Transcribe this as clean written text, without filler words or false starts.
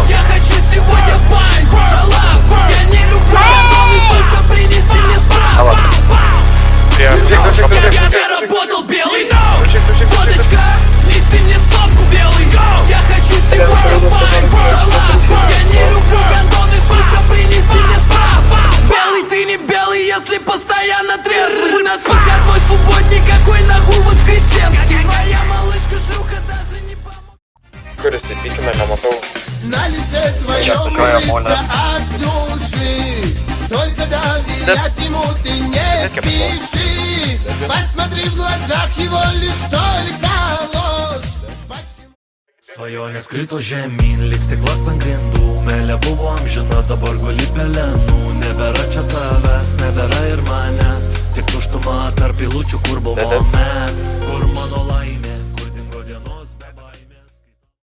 Я хочу сегодня пань, шалав. Я не люблю гандоны, сука, принеси мне справку. Я работал белый, водочка, неси мне стопку белый. Я хочу сегодня пань, шалав. Я не люблю гандоны, сука, принеси мне справку. Белый, ты не белый, если постоянно трезвый. У нас выходной субботник, какой нахуй воскресенский. Твоя малышка шлюха даже не помог. На лице твоем улыбка от души. Только доверять ему ты не спеши. Посмотри в глазах его лишь только ложь. Svajonė neskrito žemyn, lyg stiklas ant grindų. Meilė buvo amžina, dabar guli pelenų. Nebėra čia tavęs, nebėra ir manęs. Tik tuštuma tarp eilučių, kur buvo mes.